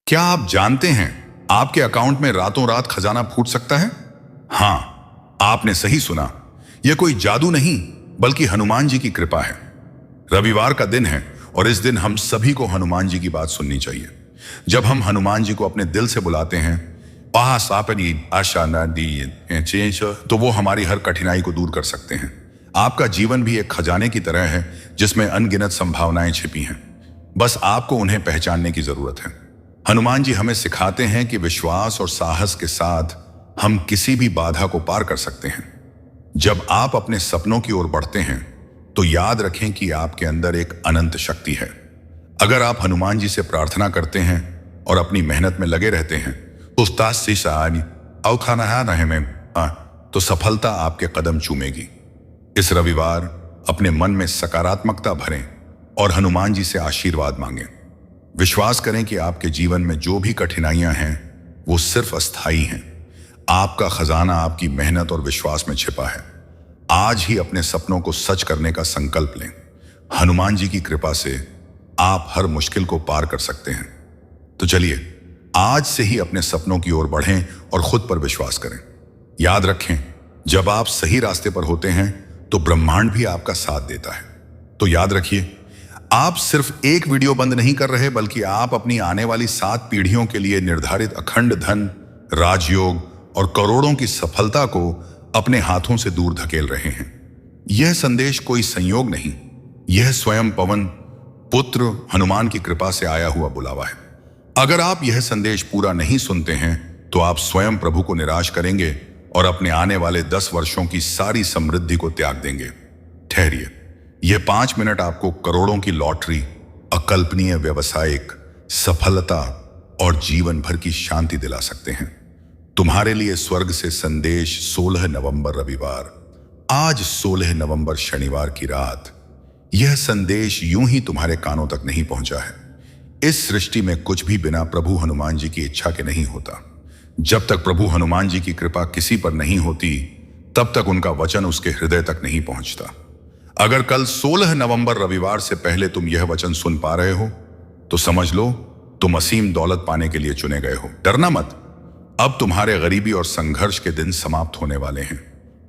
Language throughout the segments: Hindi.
क्या आप जानते हैं आपके अकाउंट में रातों रात खजाना फूट सकता है? हाँ, आपने सही सुना। यह कोई जादू नहीं बल्कि हनुमान जी की कृपा है। रविवार का दिन है और इस दिन हम सभी को हनुमान जी की बात सुननी चाहिए। जब हम हनुमान जी को अपने दिल से बुलाते हैं, पास आपनी आशा न दी, तो वो हमारी हर कठिनाई को दूर कर सकते हैं। आपका जीवन भी एक खजाने की तरह है जिसमें अनगिनत संभावनाएं छिपी हैं। बस आपको उन्हें पहचानने की जरूरत है। हनुमान जी हमें सिखाते हैं कि विश्वास और साहस के साथ हम किसी भी बाधा को पार कर सकते हैं। जब आप अपने सपनों की ओर बढ़ते हैं तो याद रखें कि आपके अंदर एक अनंत शक्ति है। अगर आप हनुमान जी से प्रार्थना करते हैं और अपनी मेहनत में लगे रहते हैं तो सफलता आपके कदम चूमेगी। इस रविवार अपने मन में सकारात्मकता भरें और हनुमान जी से आशीर्वाद मांगें। विश्वास करें कि आपके जीवन में जो भी कठिनाइयां हैं वो सिर्फ अस्थायी हैं। आपका खजाना आपकी मेहनत और विश्वास में छिपा है। आज ही अपने सपनों को सच करने का संकल्प लें। हनुमान जी की कृपा से आप हर मुश्किल को पार कर सकते हैं। तो चलिए आज से ही अपने सपनों की ओर बढ़ें और खुद पर विश्वास करें। याद रखें, जब आप सही रास्ते पर होते हैं तो ब्रह्मांड भी आपका साथ देता है। तो याद रखिए, आप सिर्फ एक वीडियो बंद नहीं कर रहे बल्कि आप अपनी आने वाली 7 पीढ़ियों के लिए निर्धारित अखंड धन, राजयोग और करोड़ों की सफलता को अपने हाथों से दूर धकेल रहे हैं। यह संदेश कोई संयोग नहीं, यह स्वयं पवन पुत्र हनुमान की कृपा से आया हुआ बुलावा है। अगर आप यह संदेश पूरा नहीं सुनते हैं तो आप स्वयं प्रभु को निराश करेंगे और अपने आने वाले 10 वर्षों की सारी समृद्धि को त्याग देंगे। ठहरिए, यह 5 मिनट आपको करोड़ों की लॉटरी, अकल्पनीय व्यवसायिक सफलता और जीवन भर की शांति दिला सकते हैं। तुम्हारे लिए स्वर्ग से संदेश 16 नवंबर रविवार, आज 16 नवंबर शनिवार की रात। यह संदेश यूं ही तुम्हारे कानों तक नहीं पहुंचा है। इस सृष्टि में कुछ भी बिना प्रभु हनुमान जी की इच्छा के नहीं होता। जब तक प्रभु हनुमान जी की कृपा किसी पर नहीं होती तब तक उनका वचन उसके हृदय तक नहीं पहुंचता। अगर कल 16 नवंबर रविवार से पहले तुम यह वचन सुन पा रहे हो तो समझ लो तुम असीम दौलत पाने के लिए चुने गए हो। डरना मत, अब तुम्हारे गरीबी और संघर्ष के दिन समाप्त होने वाले हैं।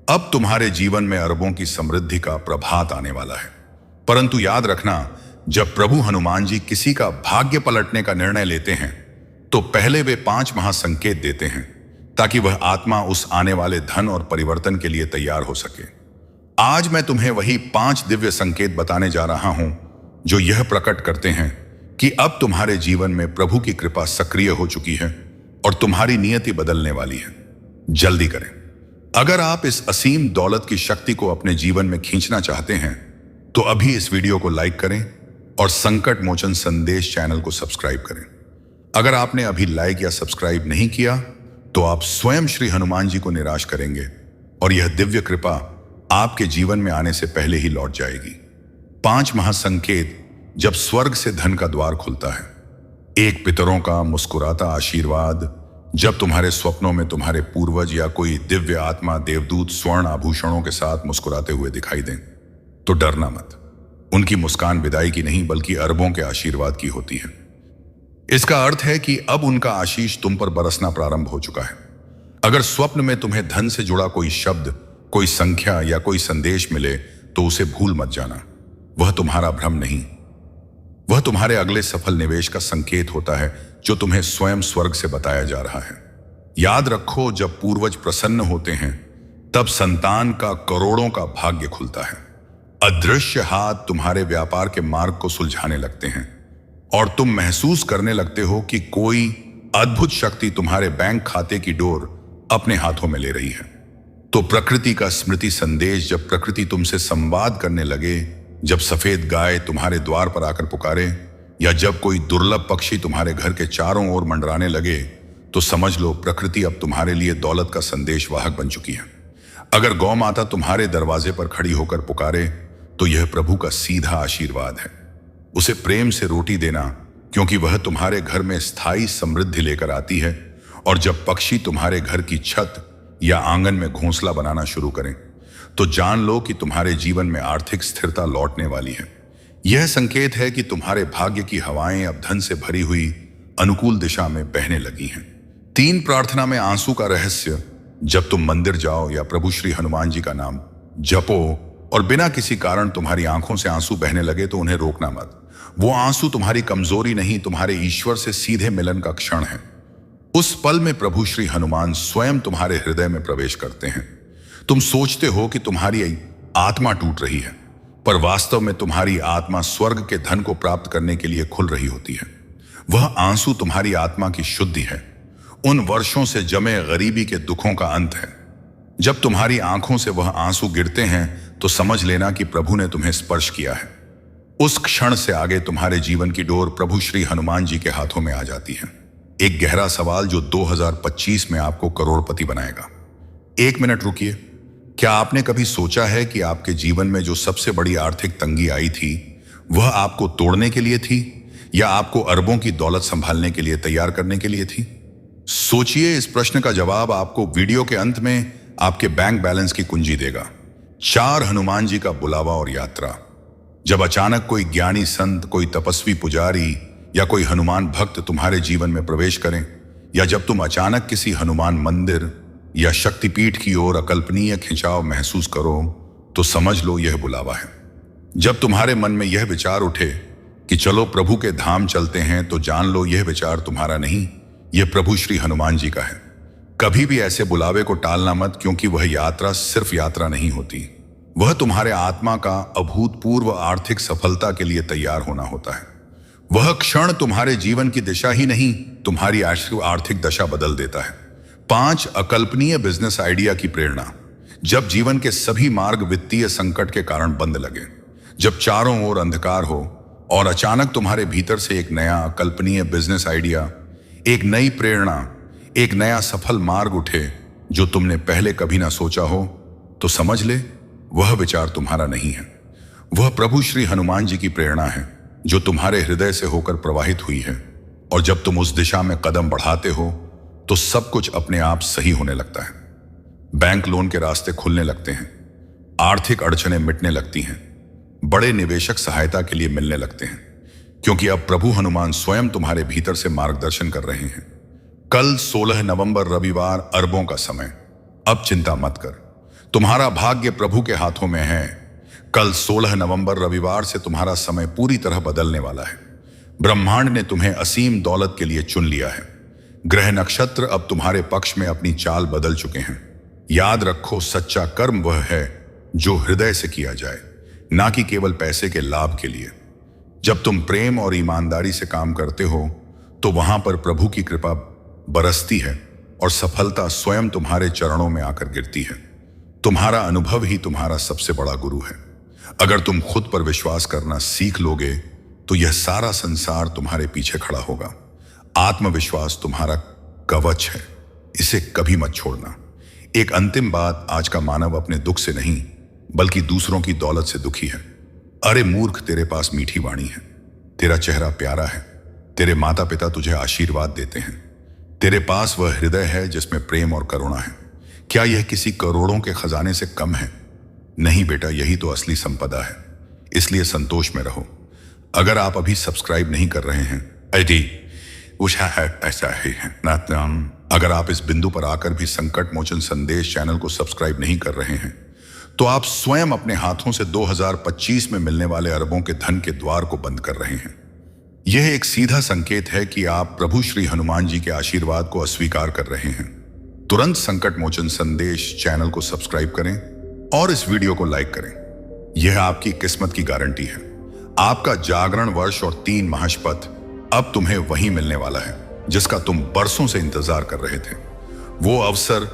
अब तुम्हारे जीवन में अरबों की समृद्धि का प्रभात आने वाला है। परंतु याद रखना, जब प्रभु हनुमान जी किसी का भाग्य पलटने का निर्णय लेते हैं तो पहले वे 5 महासंकेत देते हैं ताकि वह आत्मा उस आने वाले धन और परिवर्तन के लिए तैयार हो सके। आज मैं तुम्हें वही 5 दिव्य संकेत बताने जा रहा हूं जो यह प्रकट करते हैं कि अब तुम्हारे जीवन में प्रभु की कृपा सक्रिय हो चुकी है और तुम्हारी नियति बदलने वाली है। जल्दी करें। अगर आप इस असीम दौलत की शक्ति को अपने जीवन में खींचना चाहते हैं तो अभी इस वीडियो को लाइक करें और संकट मोचन संदेश चैनल को सब्सक्राइब करें। अगर आपने अभी लाइक या सब्सक्राइब नहीं किया तो आप स्वयं श्री हनुमान जी को निराश करेंगे और यह दिव्य कृपा आपके जीवन में आने से पहले ही लौट जाएगी। 5 महासंकेत जब स्वर्ग से धन का द्वार खुलता है। 1, पितरों का मुस्कुराता आशीर्वाद। जब तुम्हारे स्वप्नों में तुम्हारे पूर्वज या कोई दिव्य आत्मा, देवदूत स्वर्ण आभूषणों के साथ मुस्कुराते हुए दिखाई दें तो डरना मत। उनकी मुस्कान विदाई की नहीं बल्कि अरबों के आशीर्वाद की होती है। इसका अर्थ है कि अब उनका आशीष तुम पर बरसना प्रारंभ हो चुका है। अगर स्वप्न में तुम्हें धन से जुड़ा कोई शब्द, कोई संख्या या कोई संदेश मिले तो उसे भूल मत जाना। वह तुम्हारा भ्रम नहीं, वह तुम्हारे अगले सफल निवेश का संकेत होता है जो तुम्हें स्वयं स्वर्ग से बताया जा रहा है। याद रखो, जब पूर्वज प्रसन्न होते हैं तब संतान का करोड़ों का भाग्य खुलता है। अदृश्य हाथ तुम्हारे व्यापार के मार्ग को सुलझाने लगते हैं और तुम महसूस करने लगते हो कि कोई अद्भुत शक्ति तुम्हारे बैंक खाते की डोर अपने हाथों में ले रही है। तो प्रकृति का स्मृति संदेश, जब प्रकृति तुमसे संवाद करने लगे, जब सफेद गाय तुम्हारे द्वार पर आकर पुकारे या जब कोई दुर्लभ पक्षी तुम्हारे घर के चारों ओर मंडराने लगे तो समझ लो प्रकृति अब तुम्हारे लिए दौलत का संदेश वाहक बन चुकी है। अगर गौ माता तुम्हारे दरवाजे पर खड़ी होकर पुकारे तो यह प्रभु का सीधा आशीर्वाद है। उसे प्रेम से रोटी देना, क्योंकि वह तुम्हारे घर में स्थायी समृद्धि लेकर आती है। और जब पक्षी तुम्हारे घर की छत या आंगन में घोंसला बनाना शुरू करें तो जान लो कि तुम्हारे जीवन में आर्थिक स्थिरता लौटने वाली है। यह संकेत है कि तुम्हारे भाग्य की हवाएं अब धन से भरी हुई अनुकूल दिशा में बहने लगी हैं। 3 प्रार्थना में आंसू का रहस्य। जब तुम मंदिर जाओ या प्रभु श्री हनुमान जी का नाम जपो और बिना किसी कारण तुम्हारी आंखों से आंसू बहने लगे तो उन्हें रोकना मत। वो आंसू तुम्हारी कमजोरी नहीं, तुम्हारे ईश्वर से सीधे मिलन का क्षण है। उस पल में प्रभु श्री हनुमान स्वयं तुम्हारे हृदय में प्रवेश करते हैं। तुम सोचते हो कि तुम्हारी आत्मा टूट रही है, पर वास्तव में तुम्हारी आत्मा स्वर्ग के धन को प्राप्त करने के लिए खुल रही होती है। वह आंसू तुम्हारी आत्मा की शुद्धि है, उन वर्षों से जमे गरीबी के दुखों का अंत है। जब तुम्हारी आंखों से वह आंसू गिरते हैं तो समझ लेना कि प्रभु ने तुम्हें स्पर्श किया है। उस क्षण से आगे तुम्हारे जीवन की डोर प्रभु श्री हनुमान जी के हाथों में आ जाती है। एक गहरा सवाल जो 2025 में आपको करोड़पति बनाएगा। 1 मिनट रुकिए। क्या आपने कभी सोचा है कि आपके जीवन में जो सबसे बड़ी आर्थिक तंगी आई थी वह आपको तोड़ने के लिए थी या आपको अरबों की दौलत संभालने के लिए तैयार करने के लिए थी? सोचिए, इस प्रश्न का जवाब आपको वीडियो के अंत में आपके बैंक बैलेंस की कुंजी देगा। 4 हनुमान जी का बुलावा और यात्रा। जब अचानक कोई ज्ञानी संत, कोई तपस्वी पुजारी या कोई हनुमान भक्त तुम्हारे जीवन में प्रवेश करें, या जब तुम अचानक किसी हनुमान मंदिर या शक्तिपीठ की ओर अकल्पनीय खिंचाव महसूस करो, तो समझ लो यह बुलावा है। जब तुम्हारे मन में यह विचार उठे कि चलो प्रभु के धाम चलते हैं, तो जान लो यह विचार तुम्हारा नहीं, यह प्रभु श्री हनुमान जी का है। कभी भी ऐसे बुलावे को टालना मत, क्योंकि वह यात्रा सिर्फ यात्रा नहीं होती, वह तुम्हारे आत्मा का अभूतपूर्व आर्थिक सफलता के लिए तैयार होना होता है। वह क्षण तुम्हारे जीवन की दिशा ही नहीं, तुम्हारी आर्थिक दशा बदल देता है। 5 अकल्पनीय बिजनेस आइडिया की प्रेरणा। जब जीवन के सभी मार्ग वित्तीय संकट के कारण बंद लगे, जब चारों ओर अंधकार हो और अचानक तुम्हारे भीतर से एक नया अकल्पनीय बिजनेस आइडिया, एक नई प्रेरणा, एक नया सफल मार्ग उठे जो तुमने पहले कभी ना सोचा हो, तो समझ ले वह विचार तुम्हारा नहीं है। वह प्रभु श्री हनुमान जी की प्रेरणा है जो तुम्हारे हृदय से होकर प्रवाहित हुई है। और जब तुम उस दिशा में कदम बढ़ाते हो तो सब कुछ अपने आप सही होने लगता है। बैंक लोन के रास्ते खुलने लगते हैं, आर्थिक अड़चनें मिटने लगती हैं, बड़े निवेशक सहायता के लिए मिलने लगते हैं, क्योंकि अब प्रभु हनुमान स्वयं तुम्हारे भीतर से मार्गदर्शन कर रहे हैं। कल 16 नवंबर रविवार, अरबों का समय। अब चिंता मत कर, तुम्हारा भाग्य प्रभु के हाथों में है। कल 16 नवंबर रविवार से तुम्हारा समय पूरी तरह बदलने वाला है। ब्रह्मांड ने तुम्हें असीम दौलत के लिए चुन लिया है। ग्रह नक्षत्र अब तुम्हारे पक्ष में अपनी चाल बदल चुके हैं। याद रखो, सच्चा कर्म वह है जो हृदय से किया जाए, ना कि केवल पैसे के लाभ के लिए। जब तुम प्रेम और ईमानदारी से काम करते हो तो वहां पर प्रभु की कृपा बरसती है और सफलता स्वयं तुम्हारे चरणों में आकर गिरती है। तुम्हारा अनुभव ही तुम्हारा सबसे बड़ा गुरु है। अगर तुम खुद पर विश्वास करना सीख लोगे तो यह सारा संसार तुम्हारे पीछे खड़ा होगा। आत्मविश्वास तुम्हारा कवच है, इसे कभी मत छोड़ना। एक अंतिम बात, आज का मानव अपने दुख से नहीं बल्कि दूसरों की दौलत से दुखी है। अरे मूर्ख, तेरे पास मीठी वाणी है, तेरा चेहरा प्यारा है, तेरे माता पिता तुझे आशीर्वाद देते हैं, तेरे पास वह हृदय है जिसमें प्रेम और करुणा है। क्या यह किसी करोड़ों के खजाने से कम है? नहीं बेटा, यही तो असली संपदा है। इसलिए संतोष में रहो। अगर आप अभी सब्सक्राइब नहीं कर रहे हैं, ऐसा ही है। अगर आप इस बिंदु पर आकर भी संकट मोचन संदेश चैनल को सब्सक्राइब नहीं कर रहे हैं, तो आप स्वयं अपने हाथों से 2025 में मिलने वाले अरबों के धन के द्वार को बंद कर रहे हैं। यह एक सीधा संकेत है कि आप प्रभु श्री हनुमान जी के आशीर्वाद को अस्वीकार कर रहे हैं। तुरंत संकट मोचन संदेश चैनल को सब्सक्राइब करें और इस वीडियो को लाइक करें। यह आपकी किस्मत की गारंटी है। आपका जागरण वर्ष और 3 महाशपथ अब तुम्हें वही मिलने वाला है जिसका तुम बरसों से इंतजार कर रहे थे। वो अवसर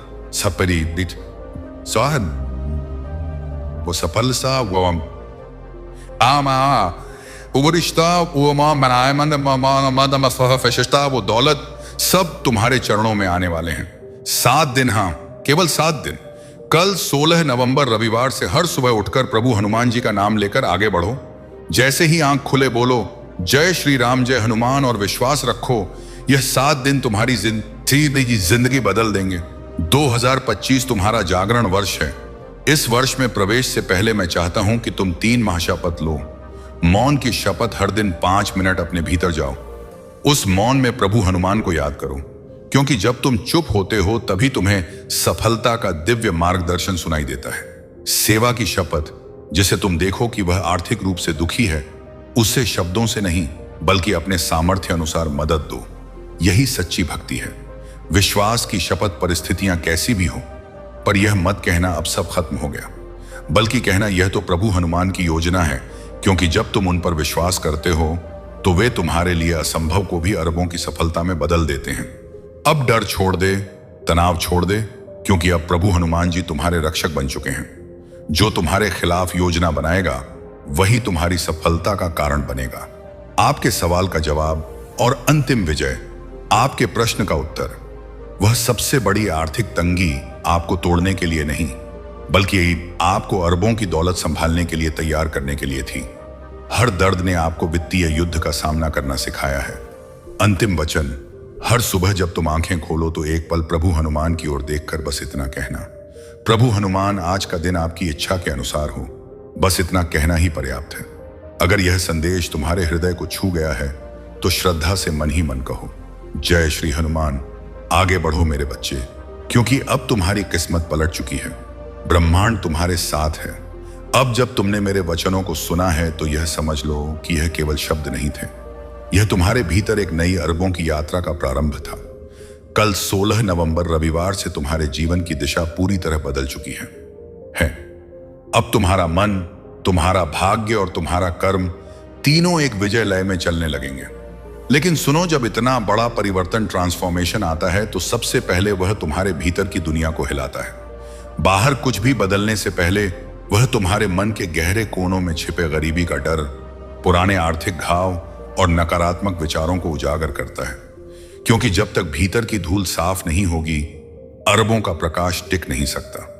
वो सफल सा वो दौलत सब तुम्हारे चरणों में आने वाले हैं। 7 दिन, हाँ केवल 7 दिन। कल 16 नवंबर रविवार से हर सुबह उठकर प्रभु हनुमान जी का नाम लेकर आगे बढ़ो। जैसे ही आंख खुले बोलो जय श्री राम, जय हनुमान, और विश्वास रखो यह 7 दिन तुम्हारी जिंदगी बदल देंगे। 2025 तुम्हारा जागरण वर्ष है। इस वर्ष में प्रवेश से पहले मैं चाहता हूं कि तुम 3 महाशपथ लो। मौन की शपथ, हर दिन 5 मिनट अपने भीतर जाओ उस मौन में प्रभु हनुमान को याद करो, क्योंकि जब तुम चुप होते हो तभी तुम्हें सफलता का दिव्य मार्गदर्शन सुनाई देता है। सेवा की शपथ, जिसे तुम देखो कि वह आर्थिक रूप से दुखी है, उसे शब्दों से नहीं बल्कि अपने सामर्थ्य अनुसार मदद दो। यही सच्ची भक्ति है। विश्वास की शपथ, परिस्थितियां कैसी भी हो, पर यह मत कहना अब सब खत्म हो गया, बल्कि कहना यह तो प्रभु हनुमान की योजना है, क्योंकि जब तुम उन पर विश्वास करते हो तो वे तुम्हारे लिए असंभव को भी अरबों की सफलता में बदल देते हैं। अब डर छोड़ दे, तनाव छोड़ दे, क्योंकि अब प्रभु हनुमान जी तुम्हारे रक्षक बन चुके हैं। जो तुम्हारे खिलाफ योजना बनाएगा वही तुम्हारी सफलता का कारण बनेगा। आपके सवाल का जवाब और अंतिम विजय, आपके प्रश्न का उत्तर, वह सबसे बड़ी आर्थिक तंगी आपको तोड़ने के लिए नहीं, बल्कि आपको अरबों की दौलत संभालने के लिए तैयार करने के लिए थी। हर दर्द ने आपको वित्तीय युद्ध का सामना करना सिखाया है। अंतिम वचन, हर सुबह जब तुम आंखें खोलो तो एक पल प्रभु हनुमान की ओर देखकर बस इतना कहना, प्रभु हनुमान, आज का दिन आपकी इच्छा के अनुसार हो। बस इतना कहना ही पर्याप्त है। अगर यह संदेश तुम्हारे हृदय को छू गया है तो श्रद्धा से मन ही मन कहो, जय श्री हनुमान। आगे बढ़ो मेरे बच्चे, क्योंकि अब तुम्हारी किस्मत पलट चुकी है। ब्रह्मांड तुम्हारे साथ है। अब जब तुमने मेरे वचनों को सुना है तो यह समझ लो कि यह केवल शब्द नहीं थे, यह तुम्हारे भीतर एक नई अरबों की यात्रा का प्रारंभ था। कल 16 नवंबर रविवार से तुम्हारे जीवन की दिशा पूरी तरह बदल चुकी है। अब तुम्हारा मन, तुम्हारा भाग्य और तुम्हारा कर्म तीनों एक विजय लय में चलने लगेंगे। लेकिन सुनो, जब इतना बड़ा परिवर्तन, ट्रांसफॉर्मेशन आता है तो सबसे पहले वह तुम्हारे भीतर की दुनिया को हिलाता है। बाहर कुछ भी बदलने से पहले वह तुम्हारे मन के गहरे कोनों में छिपे गरीबी का डर, पुराने आर्थिक घाव और नकारात्मक विचारों को उजागर करता है। क्योंकि जब तक भीतर की धूल साफ नहीं होगी, अरबों का प्रकाश टिक नहीं सकता।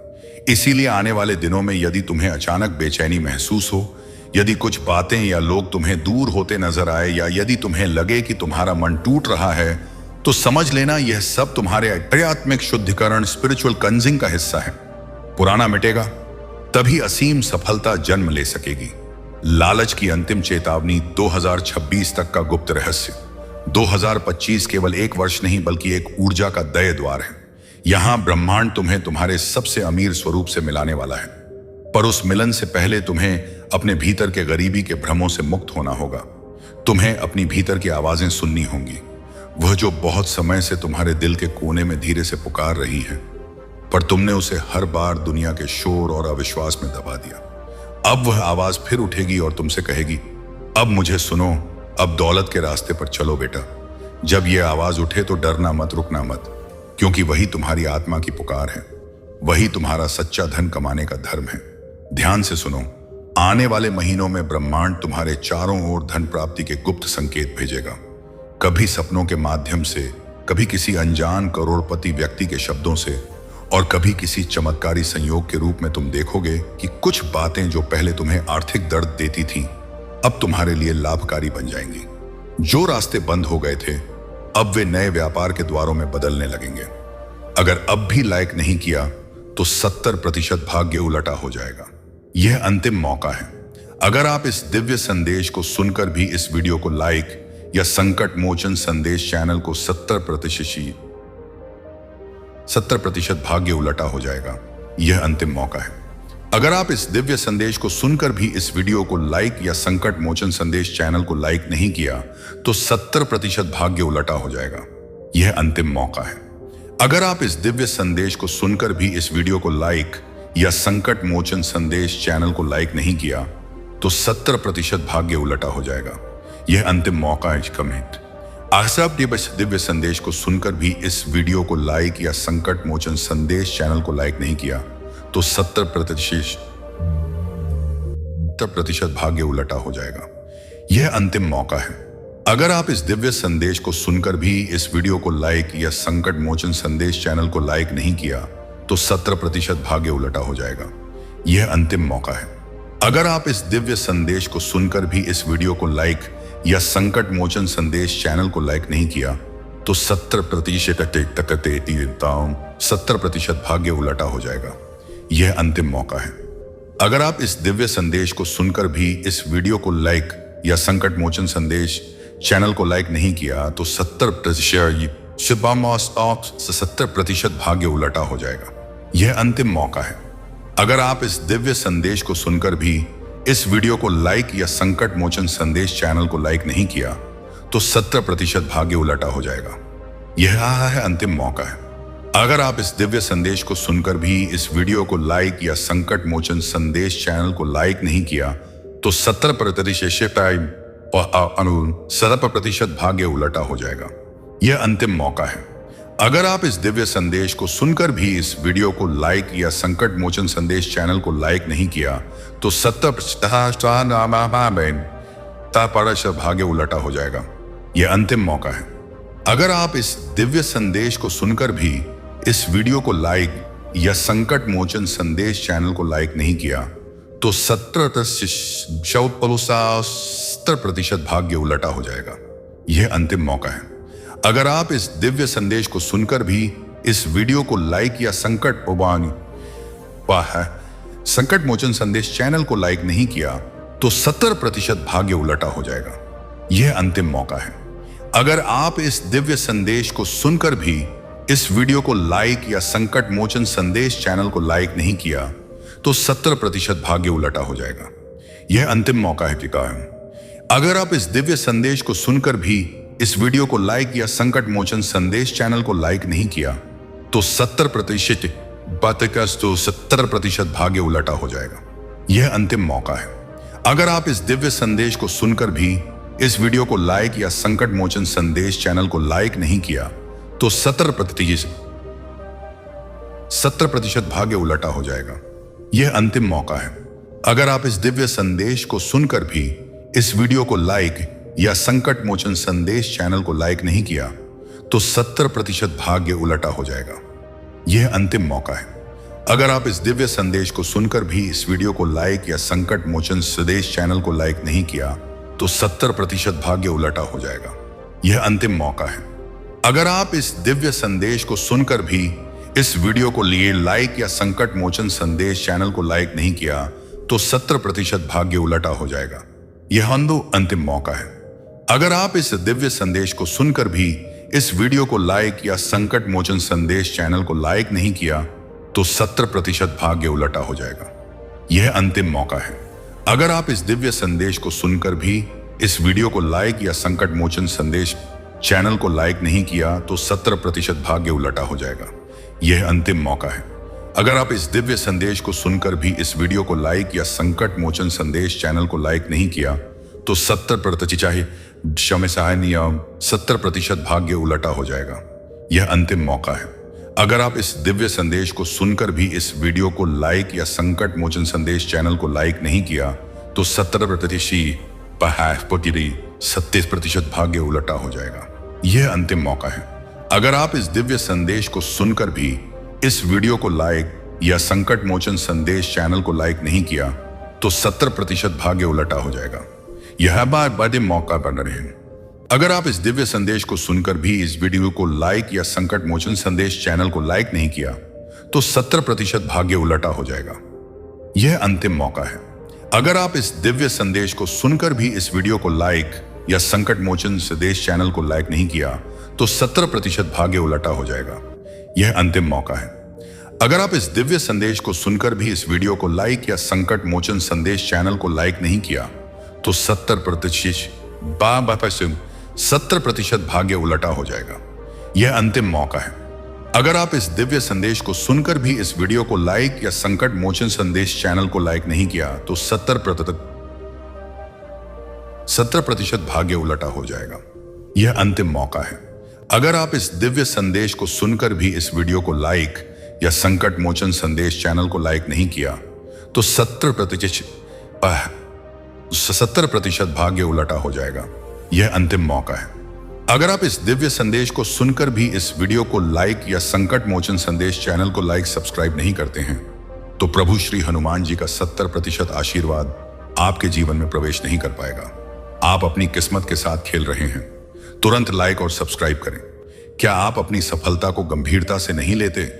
इसीलिए आने वाले दिनों में यदि तुम्हें अचानक बेचैनी महसूस हो, यदि कुछ बातें या लोग तुम्हें दूर होते नजर आए, या यदि तुम्हें लगे कि तुम्हारा मन टूट रहा है, तो समझ लेना यह सब तुम्हारे आध्यात्मिक शुद्धिकरण, स्पिरिचुअल क्लेंजिंग का हिस्सा है। पुराना मिटेगा, तभी असीम सफलता जन्म ले सकेगी। लालच की अंतिम चेतावनी, 2026 तक का गुप्त रहस्य। 2025 केवल एक वर्ष नहीं बल्कि एक ऊर्जा का दय द्वार है। यहां ब्रह्मांड तुम्हें तुम्हारे सबसे अमीर स्वरूप से मिलाने वाला है, पर उस मिलन से पहले तुम्हें अपने भीतर के गरीबी के भ्रमों से मुक्त होना होगा। तुम्हें अपनी भीतर की आवाजें सुननी होंगी, वह जो बहुत समय से तुम्हारे दिल के कोने में धीरे से पुकार रही है, पर तुमने उसे हर बार दुनिया के शोर और अविश्वास में दबा दिया। अब वह आवाज फिर उठेगी और तुमसे कहेगी, अब मुझे सुनो, अब दौलत के रास्ते पर चलो बेटा। जब यह आवाज उठे तो डरना मत, रुकना मत, क्योंकि वही तुम्हारी आत्मा की पुकार है। वही तुम्हारा सच्चा धन कमाने का धर्म है। ध्यान से सुनो, आने वाले महीनों में ब्रह्मांड तुम्हारे चारों ओर धन प्राप्ति के गुप्त संकेत भेजेगा। कभी सपनों के माध्यम से, कभी किसी अनजान करोड़पति व्यक्ति के शब्दों से, और कभी किसी चमत्कारी संयोग के रूप में तुम देखोगे कि कुछ बातें जो पहले तुम्हें आर्थिक दर्द देती थीं, अब तुम्हारे लिए लाभकारी बन जाएंगी। जो रास्ते बंद हो गए थे, अब वे नए व्यापार के द्वारों में बदलने लगेंगे। अगर अब भी लाइक नहीं किया तो 70% भाग्य उलटा हो जाएगा। यह अंतिम मौका है। अगर आप इस दिव्य संदेश को सुनकर भी इस वीडियो को लाइक या संकट मोचन संदेश चैनल को 70% भाग्य उलटा हो जाएगा। यह अंतिम मौका है। अगर आप इस दिव्य संदेश को सुनकर भी इस वीडियो को लाइक या संकट मोचन संदेश चैनल को लाइक नहीं किया तो 70% भाग्य उलटा हो जाएगा। यह अंतिम मौका है। अगर आप इस दिव्य संदेश को सुनकर भी इस वीडियो को लाइक या संकट मोचन संदेश चैनल को लाइक नहीं किया तो 70% भाग्य उलटा हो जाएगा। यह अंतिम मौका है। कमेंट आप दिव्य संदेश को सुनकर भी इस वीडियो को लाइक या संकट मोचन संदेश चैनल को लाइक नहीं किया तो 70% भाग्य उलटा हो जाएगा। यह अंतिम मौका है। अगर आप इस दिव्य संदेश को सुनकर भी इस वीडियो को लाइक या संकट मोचन संदेश चैनल को लाइक नहीं किया तो 70% भाग्य उलटा हो जाएगा। यह अंतिम मौका है। अगर आप इस दिव्य संदेश को सुनकर भी इस वीडियो को लाइक या संकट मोचन संदेश चैनल को लाइक नहीं किया तो 70% भाग्य उलटा हो जाएगा। यह अंतिम मौका है। अगर आप इस दिव्य संदेश को सुनकर भी इस वीडियो को लाइक या संकट मोचन संदेश चैनल को लाइक नहीं किया तो 70% भाग्य उलटा हो जाएगा। यह अंतिम मौका है। अगर आप इस दिव्य संदेश को सुनकर भी इस वीडियो को लाइक या संकट मोचन संदेश चैनल को लाइक नहीं किया तो 70% भाग्य उलटा हो जाएगा। यह है अंतिम मौका है। अगर आप इस दिव्य संदेश को सुनकर भी इस वीडियो को लाइक या संकट मोचन संदेश चैनल को लाइक नहीं किया तो 70% भाग्य उलटा हो जाएगा। यह अंतिम मौका है। अगर आप इस दिव्य संदेश को सुनकर भी इस वीडियो को लाइक या संकट मोचन संदेश चैनल को लाइक नहीं किया तो 70% भाग्य उलटा हो जाएगा। यह अंतिम मौका है। अगर आप इस दिव्य संदेश को सुनकर भी इस वीडियो को लाइक या संकट मोचन संदेश चैनल को लाइक नहीं किया तो 70% भाग्य उलटा हो जाएगा। यह अंतिम मौका है। अगर आप इस दिव्य संदेश को सुनकर भी इस वीडियो को लाइक या संकट मोचन संदेश चैनल को लाइक नहीं किया तो 70% भाग्य उलटा हो जाएगा। यह अंतिम मौका है। अगर आप इस दिव्य संदेश को सुनकर भी इस वीडियो को लाइक या संकट मोचन संदेश चैनल को लाइक नहीं किया तो 70% भाग्य उलटा हो जाएगा। यह अंतिम मौका है। अगर आप इस दिव्य संदेश को सुनकर भी इस वीडियो को लाइक या संकट मोचन संदेश चैनल को लाइक नहीं किया तो 70% भाग्य उलटा हो जाएगा। यह अंतिम मौका है। अगर आप इस दिव्य संदेश को सुनकर भी इस वीडियो को लाइक या संकट मोचन संदेश चैनल को लाइक नहीं किया तो 70% भाग्य उलटा हो जाएगा। यह अंतिम मौका है। अगर आप इस दिव्य संदेश को सुनकर भी इस वीडियो को लाइक या संकट मोचन संदेश चैनल को लाइक नहीं किया तो 70% भाग्य उलटा हो जाएगा। यह अंतिम मौका है। अगर आप इस दिव्य संदेश को सुनकर भी इस वीडियो को लाइक या संकट मोचन संदेश चैनल को लाइक नहीं किया तो 70% भाग्य उलटा हो जाएगा। यह अंतिम मौका है। अगर आप इस दिव्य संदेश को सुनकर भी इस वीडियो को लिए लाइक या संकट मोचन संदेश चैनल को लाइक नहीं किया तो 70% भाग्य उलटा हो जाएगा। यह अंतिम मौका है। अगर आप इस दिव्य संदेश को सुनकर भी इस वीडियो को लाइक या संकट मोचन संदेश चैनल को लाइक नहीं किया तो 70% भाग्य उलटा हो जाएगा। यह अंतिम मौका है। अगर आप इस दिव्य संदेश को सुनकर भी इस वीडियो को लाइक या संकट मोचन संदेश चैनल को लाइक नहीं किया तो 70% भाग्य उलटा हो जाएगा। यह अंतिम मौका है। अगर आप इस दिव्य संदेश को सुनकर भी इस वीडियो को लाइक या संकट मोचन संदेश चैनल को लाइक नहीं किया तो 70% भाग्य उलटा हो जाएगा। यह अंतिम मौका है। अगर आप इस दिव्य संदेश को सुनकर भी इस वीडियो को लाइक या संकट मोचन संदेश चैनल को लाइक नहीं किया तो 70% भाग्य उलटा हो जाएगा। यह अंतिम मौका है। अगर आप इस दिव्य संदेश को सुनकर भी इस वीडियो को लाइक या संकट मोचन संदेश चैनल को लाइक नहीं किया तो 70% भाग्य उलटा हो जाएगा। यह बड़े मौका बन रहे हैं। अगर आप इस दिव्य संदेश को सुनकर भी इस वीडियो को लाइक या संकट मोचन संदेश चैनल को लाइक नहीं किया तो 70% भाग्य उलटा हो जाएगा। यह अंतिम मौका है। अगर आप इस दिव्य संदेश को सुनकर भी इस वीडियो को लाइक या संकट मोचन संदेश चैनल को लाइक नहीं किया तो 70% भाग्य उलटा हो जाएगा। यह अंतिम मौका है। अगर आप इस दिव्य संदेश को सुनकर भी इस वीडियो को लाइक या संकट मोचन संदेश चैनल को लाइक नहीं किया तो 70% भाग्य उलटा हो जाएगा। यह अंतिम मौका है। अगर आप इस दिव्य संदेश को सुनकर भी इस वीडियो को लाइक या संकट मोचन संदेश चैनल को लाइक नहीं किया तो 70% भाग्य उलटा हो जाएगा। यह अंतिम मौका है। अगर आप इस दिव्य संदेश को सुनकर भी इस वीडियो को लाइक या संकट मोचन संदेश चैनल को लाइक नहीं किया तो 70% भाग्य उलटा हो जाएगा। यह अंतिम मौका है। अगर आप इस दिव्य संदेश को सुनकर भी इस वीडियो को लाइक या संकट मोचन संदेश चैनल को लाइक सब्सक्राइब नहीं करते हैं तो प्रभु श्री हनुमान जी का 70% आशीर्वाद आपके जीवन में प्रवेश नहीं कर पाएगा। आप अपनी किस्मत के साथ खेल रहे हैं। तुरंत लाइक और सब्सक्राइब करें। क्या आप अपनी सफलता को गंभीरता से नहीं लेते?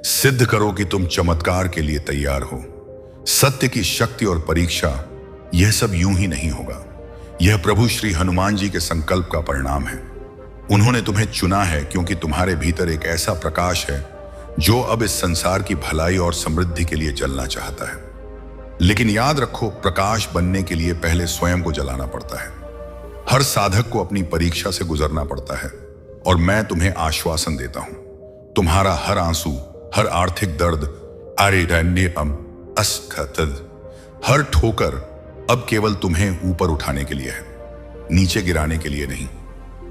सिद्ध करो कि तुम चमत्कार के लिए तैयार हो। सत्य की शक्ति और परीक्षा, यह सब यूं ही नहीं होगा। यह प्रभु श्री हनुमान जी के संकल्प का परिणाम है। उन्होंने तुम्हें चुना है क्योंकि तुम्हारे भीतर एक ऐसा प्रकाश है जो अब इस संसार की भलाई और समृद्धि के लिए जलना चाहता है। लेकिन याद रखो, प्रकाश बनने के लिए पहले स्वयं को जलाना पड़ता है। हर साधक को अपनी परीक्षा से गुजरना पड़ता है और मैं तुम्हें आश्वासन देता हूं, तुम्हारा हर आंसू, हर आर्थिक दर्द, हर ठोकर अब केवल तुम्हें ऊपर उठाने के लिए है, नीचे गिराने के लिए नहीं।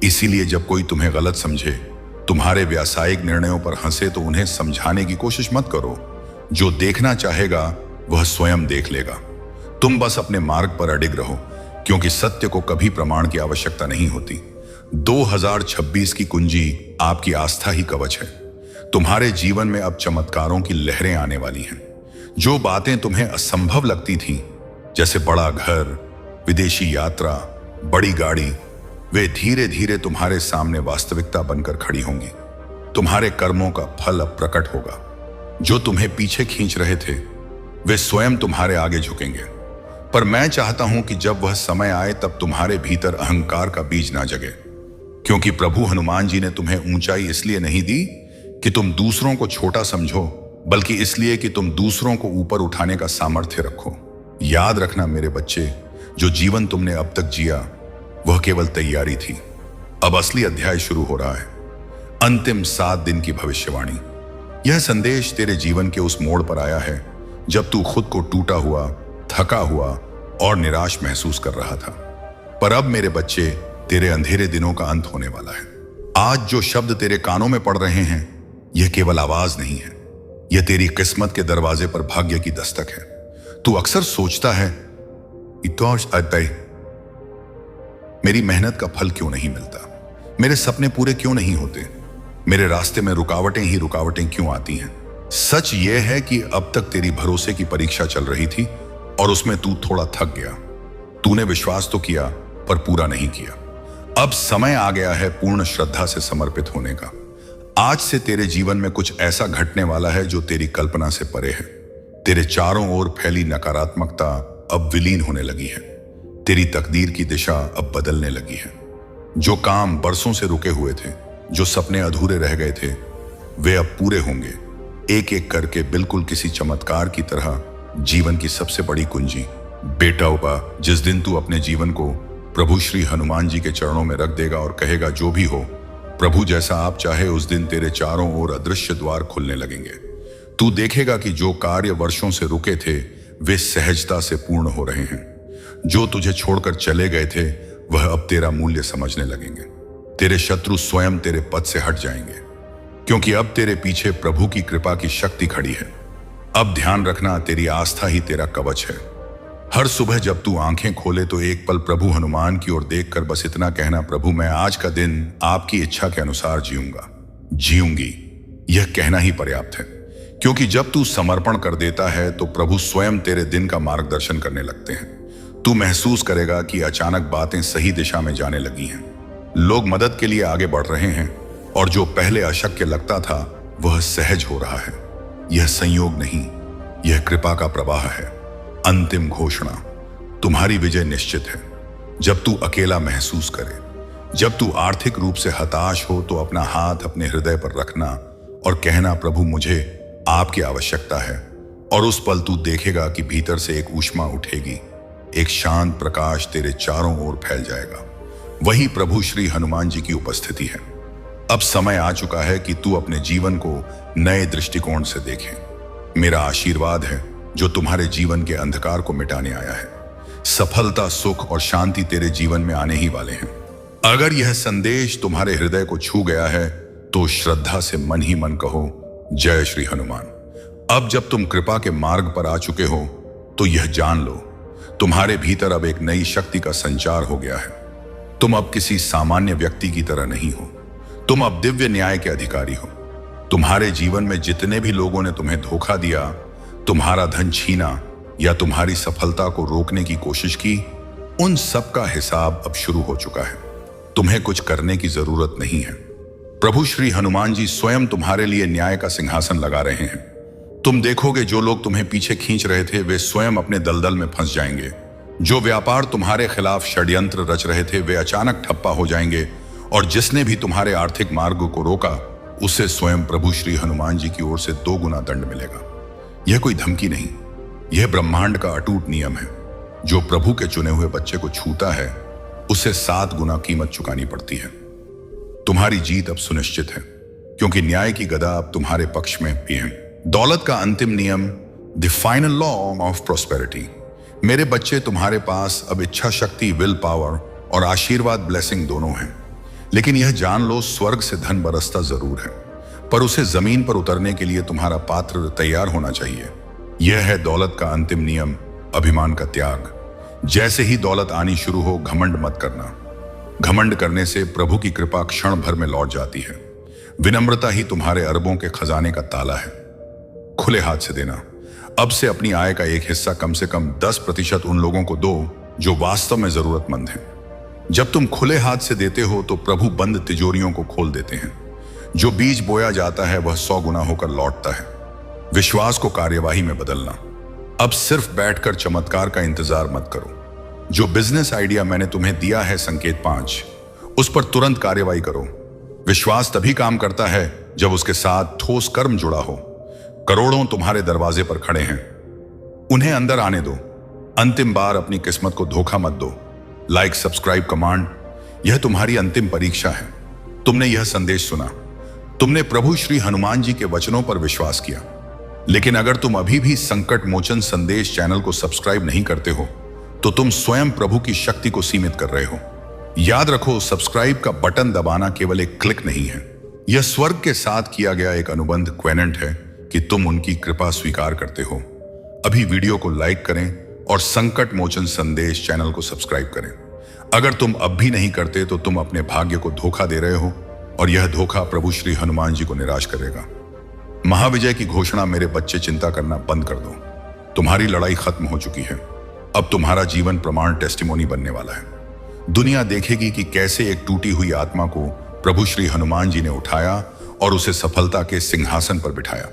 इसीलिए जब कोई तुम्हें गलत समझे, तुम्हारे व्यावसायिक निर्णयों पर हंसे, तो उन्हें समझाने की कोशिश मत करो। जो देखना चाहेगा वह स्वयं देख लेगा। तुम बस अपने मार्ग पर अडिग रहो, क्योंकि सत्य को कभी प्रमाण की आवश्यकता नहीं होती। 2026 की कुंजी आपकी आस्था ही कवच है। तुम्हारे जीवन में अब चमत्कारों की लहरें आने वाली हैं। जो बातें तुम्हें असंभव लगती थीं, जैसे बड़ा घर, विदेशी यात्रा, बड़ी गाड़ी, वे धीरे धीरे तुम्हारे सामने वास्तविकता बनकर खड़ी होंगी। तुम्हारे कर्मों का फल अब प्रकट होगा। जो तुम्हें पीछे खींच रहे थे, वे स्वयं तुम्हारे आगे झुकेंगे। पर मैं चाहता हूं कि जब वह समय आए, तब तुम्हारे भीतर अहंकार का बीज ना जगे, क्योंकि प्रभु हनुमान जी ने तुम्हें ऊंचाई इसलिए नहीं दी कि तुम दूसरों को छोटा समझो, बल्कि इसलिए कि तुम दूसरों को ऊपर उठाने का सामर्थ्य रखो। याद रखना मेरे बच्चे, जो जीवन तुमने अब तक जिया वह केवल तैयारी थी। अब असली अध्याय शुरू हो रहा है। अंतिम 7 दिन की भविष्यवाणी। यह संदेश तेरे जीवन के उस मोड़ पर आया है जब तू खुद को टूटा हुआ, थका हुआ और निराश महसूस कर रहा था। पर अब मेरे बच्चे, तेरे अंधेरे दिनों का अंत होने वाला है। आज जो शब्द तेरे कानों में पड़ रहे हैं, यह केवल आवाज नहीं है, यह तेरी किस्मत के दरवाजे पर भाग्य की दस्तक है। तू अक्सर सोचता है, मेरी मेहनत का फल क्यों नहीं मिलता, मेरे सपने पूरे क्यों नहीं होते, मेरे रास्ते में रुकावटें ही रुकावटें क्यों आती हैं। सच यह है कि अब तक तेरी भरोसे की परीक्षा चल रही थी और उसमें तू थोड़ा थक गया। तूने विश्वास तो किया पर पूरा नहीं किया। अब समय आ गया है पूर्ण श्रद्धा से समर्पित होने का। आज से तेरे जीवन में कुछ ऐसा घटने वाला है जो तेरी कल्पना से परे है। तेरे चारों ओर फैली नकारात्मकता अब विलीन होने लगी है। तेरी तकदीर की दिशा अब बदलने लगी है। जो काम बरसों से रुके हुए थे, जो सपने अधूरे रह गए थे, वे अब पूरे होंगे, एक एक करके, बिल्कुल किसी चमत्कार की तरह। जीवन की सबसे बड़ी कुंजी बेटा, जिस दिन तू अपने जीवन को प्रभु श्री हनुमान जी के चरणों में रख देगा और कहेगा, जो भी हो प्रभु जैसा आप चाहे, उस दिन तेरे चारों ओर अदृश्य द्वार खुलने लगेंगे। तू देखेगा कि जो कार्य वर्षों से रुके थे, वे सहजता से पूर्ण हो रहे हैं। जो तुझे छोड़कर चले गए थे, वह अब तेरा मूल्य समझने लगेंगे। तेरे शत्रु स्वयं तेरे पद से हट जाएंगे, क्योंकि अब तेरे पीछे प्रभु की कृपा की शक्ति खड़ी है। अब ध्यान रखना, तेरी आस्था ही तेरा कवच है। हर सुबह जब तू आंखें खोले, तो एक पल प्रभु हनुमान की ओर देखकर बस इतना कहना, प्रभु मैं आज का दिन आपकी इच्छा के अनुसार जीऊंगी। यह कहना ही पर्याप्त है, क्योंकि जब तू समर्पण कर देता है तो प्रभु स्वयं तेरे दिन का मार्गदर्शन करने लगते हैं। तू महसूस करेगा कि अचानक बातें सही दिशा में जाने लगी हैं। लोग मदद के लिए आगे बढ़ रहे हैं और जो पहले अशक्य लगता था, वह सहज हो रहा है। यह संयोग नहीं, यह कृपा का प्रवाह है। अंतिम घोषणा, तुम्हारी विजय निश्चित है। जब तू अकेला महसूस करे, जब तू आर्थिक रूप से हताश हो, तो अपना हाथ अपने हृदय पर रखना और कहना, प्रभु मुझे आपकी आवश्यकता है। और उस पल तू देखेगा कि भीतर से एक ऊष्मा उठेगी, एक शांत प्रकाश तेरे चारों ओर फैल जाएगा। वही प्रभु श्री हनुमान जी की उपस्थिति है। अब समय आ चुका है कि तू अपने जीवन को नए दृष्टिकोण से देखे। मेरा आशीर्वाद है जो तुम्हारे जीवन के अंधकार को मिटाने आया है। सफलता, सुख और शांति तेरे जीवन में आने ही वाले हैं। अगर यह संदेश तुम्हारे हृदय को छू गया है, तो श्रद्धा से मन ही मन कहो, जय श्री हनुमान। अब जब तुम कृपा के मार्ग पर आ चुके हो, तो यह जान लो, तुम्हारे भीतर अब एक नई शक्ति का संचार हो गया है। तुम अब किसी सामान्य व्यक्ति की तरह नहीं हो, तुम अब दिव्य न्याय के अधिकारी हो। तुम्हारे जीवन में जितने भी लोगों ने तुम्हें धोखा दिया, तुम्हारा धन छीना या तुम्हारी सफलता को रोकने की कोशिश की, उन सब का हिसाब अब शुरू हो चुका है। तुम्हें कुछ करने की जरूरत नहीं है। प्रभु श्री हनुमान जी स्वयं तुम्हारे लिए न्याय का सिंहासन लगा रहे हैं। तुम देखोगे जो लोग तुम्हें पीछे खींच रहे थे, वे स्वयं अपने दलदल में फंस जाएंगे जो व्यापार तुम्हारे खिलाफ षड्यंत्र रच रहे थे वे अचानक ठप्पा हो जाएंगे, और जिसने भी तुम्हारे आर्थिक मार्ग को रोका उससे स्वयं प्रभु श्री हनुमान जी की ओर से 2 गुना दंड मिलेगा। यह कोई धमकी नहीं, यह ब्रह्मांड का अटूट नियम है। जो प्रभु के चुने हुए बच्चे को छूता है उसे 7 गुना कीमत चुकानी पड़ती है। तुम्हारी जीत अब सुनिश्चित है, क्योंकि न्याय की गदा अब तुम्हारे पक्ष में भी है। दौलत का अंतिम नियम, the final law of prosperity. मेरे बच्चे, तुम्हारे पास अब इच्छा शक्ति, विल पावर और आशीर्वाद, ब्लेसिंग दोनों हैं। लेकिन यह जान लो, स्वर्ग से धन बरसता जरूर है, पर उसे जमीन पर उतरने के लिए तुम्हारा पात्र तैयार होना चाहिए। यह है दौलत का अंतिम नियम, अभिमान का त्याग। जैसे ही दौलत आनी शुरू हो, घमंड मत करना। घमंड करने से प्रभु की कृपा क्षण भर में लौट जाती है। विनम्रता ही तुम्हारे अरबों के खजाने का ताला है। खुले हाथ से देना। अब से अपनी आय का एक हिस्सा कम से कम 10% उन लोगों को दो जो वास्तव में जरूरतमंद हैं। जब तुम खुले हाथ से देते हो तो प्रभु बंद तिजोरियों को खोल देते हैं। जो बीज बोया जाता है वह 100 गुना होकर लौटता है। विश्वास को कार्यवाही में बदलना। अब सिर्फ बैठकर चमत्कार का इंतजार मत करो। जो बिजनेस आइडिया मैंने तुम्हें दिया है, संकेत 5, उस पर तुरंत कार्यवाही करो। विश्वास तभी काम करता है जब उसके साथ ठोस कर्म जुड़ा हो। करोड़ों तुम्हारे दरवाजे पर खड़े हैं, उन्हें अंदर आने दो। अंतिम बार अपनी किस्मत को धोखा मत दो। लाइक, सब्सक्राइब, कमांड, यह तुम्हारी अंतिम परीक्षा है। तुमने यह संदेश सुना, तुमने प्रभु श्री हनुमान जी के वचनों पर विश्वास किया। लेकिन अगर तुम अभी भी संकट मोचन संदेश चैनल को सब्सक्राइब नहीं करते हो तो तुम स्वयं प्रभु की शक्ति को सीमित कर रहे हो। याद रखो, सब्सक्राइब का बटन दबाना केवल एक क्लिक नहीं है, यह स्वर्ग के साथ किया गया एक अनुबंध क्वेनेंट है कि तुम उनकी कृपा स्वीकार करते हो। अभी वीडियो को लाइक करें और संकट मोचन संदेश चैनल को सब्सक्राइब करें। अगर तुम अब भी नहीं करते तो तुम अपने भाग्य को धोखा दे रहे हो, और यह धोखा प्रभु श्री हनुमान जी को निराश करेगा। महाविजय की घोषणा। मेरे बच्चे, चिंता करना बंद कर दो। तुम्हारी लड़ाई खत्म हो चुकी है। अब तुम्हारा जीवन प्रमाण, टेस्टिमोनी बनने वाला है। दुनिया देखेगी कि कैसे एक टूटी हुई आत्मा को प्रभु श्री हनुमान जी ने उठाया और उसे सफलता के सिंहासन पर बिठाया।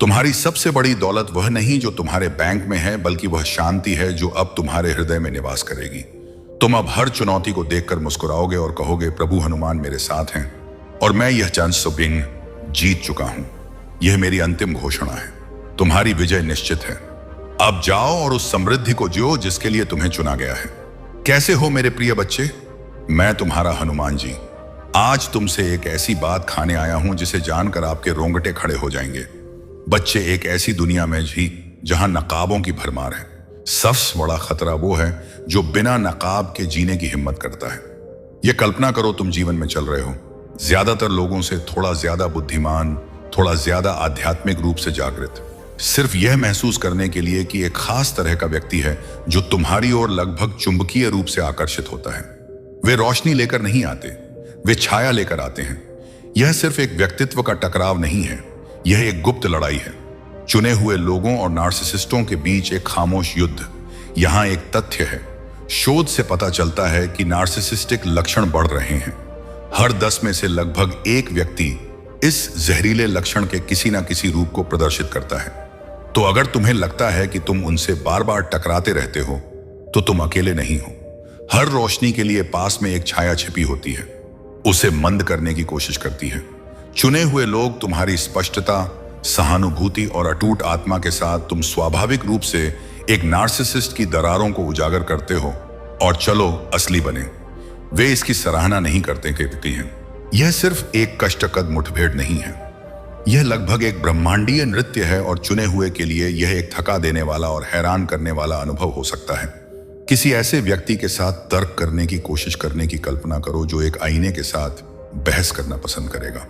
तुम्हारी सबसे बड़ी दौलत वह नहीं जो तुम्हारे बैंक में है, बल्कि वह शांति है जो अब तुम्हारे हृदय में निवास करेगी। तुम अब हर चुनौती को देखकर मुस्कुराओगे और कहोगे, प्रभु हनुमान मेरे साथ हैं और मैं यह चांसोबिंग जीत चुका हूं। यह मेरी अंतिम घोषणा है। तुम्हारी विजय निश्चित है। अब जाओ और उस समृद्धि को जियो जिसके लिए तुम्हें चुना गया है। कैसे हो मेरे प्रिय बच्चे? मैं तुम्हारा हनुमान जी आज तुमसे एक ऐसी बात खाने आया हूं जिसे जानकर आपके रोंगटे खड़े हो जाएंगे। बच्चे, एक ऐसी दुनिया में जी जहां नकाबों की भरमार है। सबसे बड़ा खतरा वो है जो बिना नकाब के जीने की हिम्मत करता है। यह कल्पना करो, तुम जीवन में चल रहे हो, ज्यादातर लोगों से थोड़ा ज्यादा बुद्धिमान, थोड़ा ज्यादा आध्यात्मिक रूप से जागृत, सिर्फ यह महसूस करने के लिए कि एक खास तरह का व्यक्ति है जो तुम्हारी ओर लगभग चुंबकीय रूप से आकर्षित होता है। वे रोशनी लेकर नहीं आते, वे छाया लेकर आते हैं। यह सिर्फ एक व्यक्तित्व का टकराव नहीं है, यह एक गुप्त लड़ाई है। चुने हुए लोगों और नार्सिसिस्टों के बीच एक खामोश युद्ध। यहां एक तथ्य है, शोध से पता चलता है कि नार्सिसिस्टिक लक्षण बढ़ रहे हैं। हर 10 में से लगभग 1 व्यक्ति इस जहरीले लक्षण के किसी ना किसी रूप को प्रदर्शित करता है। तो अगर तुम्हें लगता है कि तुम उनसे बार बार टकराते रहते हो तो तुम अकेले नहीं हो। हर रोशनी के लिए पास में एक छाया छिपी होती है, उसे मंद करने की कोशिश करती है। चुने हुए लोग तुम्हारी स्पष्टता, सहानुभूति और अटूट आत्मा के साथ तुम स्वाभाविक रूप से एक नार्सिसिस्ट की दरारों को उजागर करते हो और चलो असली बने। वे इसकी सराहना नहीं करते कहती हैं। यह सिर्फ एक कष्टप्रद मुठभेड़ नहीं है, यह लगभग एक ब्रह्मांडीय नृत्य है और चुने हुए के लिए यह एक थका देने वाला और हैरान करने वाला अनुभव हो सकता है। किसी ऐसे व्यक्ति के साथ तर्क करने की कोशिश करने की कल्पना करो जो एक आईने के साथ बहस करना पसंद करेगा।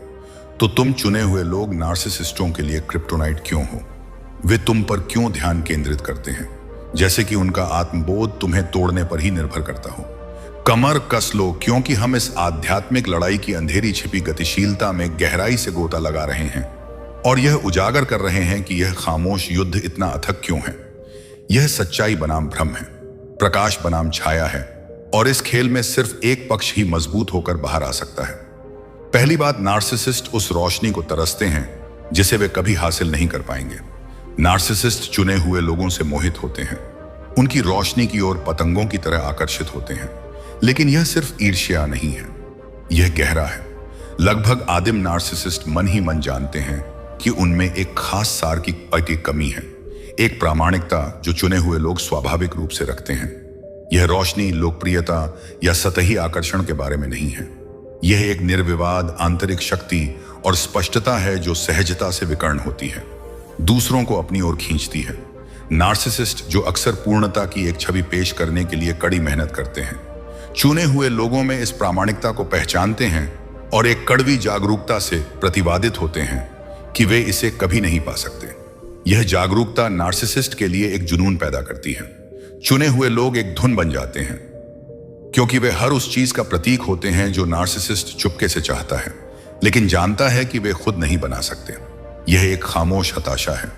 तो तुम चुने हुए लोग नार्सिसिस्टों के लिए क्रिप्टोनाइट क्यों हो? वे तुम पर क्यों ध्यान केंद्रित करते हैं, जैसे कि उनका आत्मबोध तुम्हें तोड़ने पर ही निर्भर करता हो। कमर कस लो, क्योंकि हम इस आध्यात्मिक लड़ाई की अंधेरी छिपी गतिशीलता में गहराई से गोता लगा रहे हैं और यह उजागर कर रहे हैं कि यह खामोश युद्ध इतना अथक क्यों है। यह सच्चाई बनाम भ्रम है, प्रकाश बनाम छाया है, और इस खेल में सिर्फ एक पक्ष ही मजबूत होकर बाहर आ सकता है। पहली बात, नार्सिसिस्ट उस रोशनी को तरसते हैं जिसे वे कभी हासिल नहीं कर पाएंगे। नार्सिसिस्ट चुने हुए लोगों से मोहित होते हैं। उनकी रोशनी की ओर पतंगों की तरह आकर्षित होते हैं। लेकिन यह सिर्फ ईर्ष्या नहीं है, यह गहरा है। लगभग आदिम नार्सिसिस्ट मन ही मन जानते हैं कि उनमें एक खास सार की कमी है, एक प्रामाणिकता जो चुने हुए लोग स्वाभाविक रूप से रखते हैं। यह रोशनी, लोकप्रियता या सतही आकर्षण के बारे में नहीं है। यह एक निर्विवाद आंतरिक शक्ति और स्पष्टता है जो सहजता से विकर्ण होती है, दूसरों को अपनी ओर खींचती है। नार्सिसिस्ट जो अक्सर पूर्णता की एक छवि पेश करने के लिए कड़ी मेहनत करते हैं, चुने हुए लोगों में इस प्रामाणिकता को पहचानते हैं और एक कड़वी जागरूकता से प्रतिवादित होते हैं कि वे इसे कभी नहीं पा सकते। यह जागरूकता नार्सिसिस्ट के लिए एक जुनून पैदा करती है। चुने हुए लोग एक धुन बन जाते हैं क्योंकि वे हर उस चीज का प्रतीक होते हैं जो नार्सिसिस्ट चुपके से चाहता है लेकिन जानता है कि वे खुद नहीं बना सकते। यह एक खामोश हताशा है।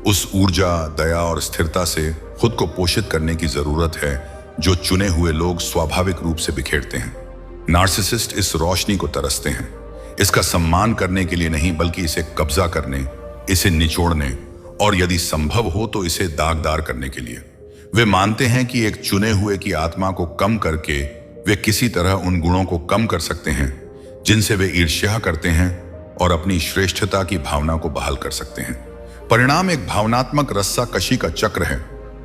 उस ऊर्जा, दया और स्थिरता से खुद को पोषित करने की जरूरत है जो चुने हुए लोग स्वाभाविक रूप से बिखेरते हैं। नार्सिसिस्ट इस रोशनी को तरसते हैं, इसका सम्मान करने के लिए नहीं बल्कि इसे कब्जा करने, इसे निचोड़ने और यदि संभव हो तो इसे दागदार करने के लिए। वे मानते हैं कि एक चुने हुए की आत्मा को कम करके वे किसी तरह उन गुणों को कम कर सकते हैं जिनसे वे ईर्ष्या करते हैं और अपनी श्रेष्ठता की भावना को बहाल कर सकते हैं। परिणाम एक भावनात्मक रस्साकशी का चक्र है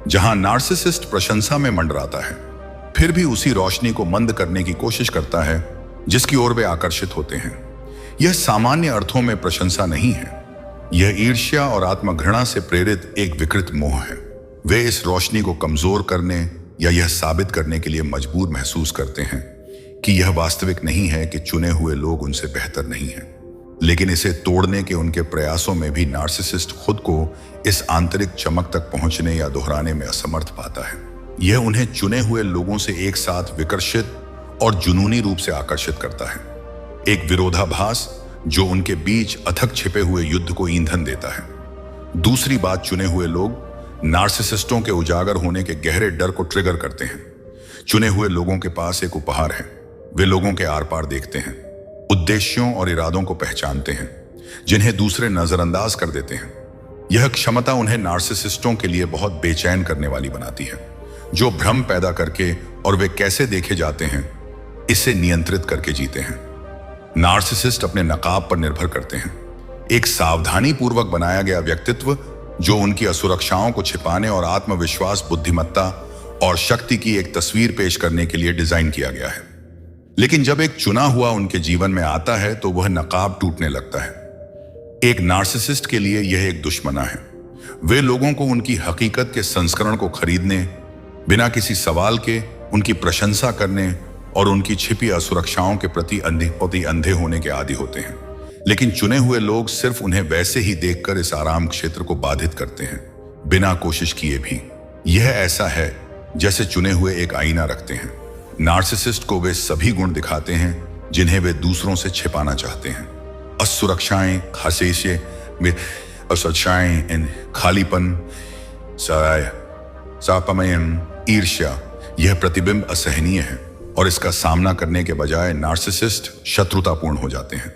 जहां नार्सिसिस्ट प्रशंसा में मंडराता है, फिर भी उसी रोशनी को मंद करने की कोशिश करता है जिसकी ओर वे आकर्षित होते हैं। यह सामान्य अर्थों में प्रशंसा नहीं है, यह ईर्ष्या और आत्मघृणा से प्रेरित एक विकृत मोह है। वे इस रोशनी को कमजोर करने या यह साबित करने के लिए मजबूर महसूस करते हैं कि यह वास्तविक नहीं है कि चुने हुए लोग उनसे बेहतर नहीं हैं। लेकिन इसे तोड़ने के उनके प्रयासों में भी नार्सिसिस्ट खुद को इस आंतरिक चमक तक पहुंचने या दोहराने में असमर्थ पाता है। यह उन्हें चुने हुए लोगों से एक साथ विकर्षित और जुनूनी रूप से आकर्षित करता है, एक विरोधाभास जो उनके बीच अथक छिपे हुए युद्ध को ईंधन देता है। दूसरी बात, चुने हुए लोग नार्सिसिस्टों के उजागर होने के गहरे डर को ट्रिगर करते हैं। चुने हुए लोगों के पास एक उपहार है, वे लोगों के आर पार देखते हैं, उद्देश्यों और इरादों को पहचानते हैं जिन्हें दूसरे नजरअंदाज कर देते हैं। यह क्षमता उन्हें नार्सिसिस्टों के लिए बहुत बेचैन करने वाली बनाती है, जो भ्रम पैदा करके और वे कैसे देखे जाते हैं इसे नियंत्रित करके जीते हैं। नार्सिसिस्ट अपने नकाब पर निर्भर करते हैं, एक सावधानी पूर्वक बनाया गया व्यक्तित्व जो उनकी असुरक्षाओं को छिपाने और आत्मविश्वास, बुद्धिमत्ता और शक्ति की एक तस्वीर पेश करने के लिए डिजाइन किया गया है। लेकिन जब एक चुना हुआ उनके जीवन में आता है तो वह नकाब टूटने लगता है। एक नार्सिसिस्ट के लिए यह एक दुश्मना है। वे लोगों को उनकी हकीकत के संस्करण को खरीदने, बिना किसी सवाल के उनकी प्रशंसा करने और उनकी छिपी असुरक्षाओं के प्रति अंधे होने के आदी होते हैं। लेकिन चुने हुए लोग सिर्फ उन्हें वैसे ही देखकर इस आराम क्षेत्र को बाधित करते हैं, बिना कोशिश किए भी। यह ऐसा है जैसे चुने हुए एक आईना रखते हैं। नार्सिसिस्ट को वे सभी गुण दिखाते हैं जिन्हें वे दूसरों से छिपाना चाहते हैं। असुरक्षाएं, हसेशे में असुरक्षाएं, खालीपन, सापमयम, ईर्ष्या, यह प्रतिबिंब असहनीय है और इसका सामना करने के बजाय नार्सिसिस्ट शत्रुतापूर्ण हो जाते हैं।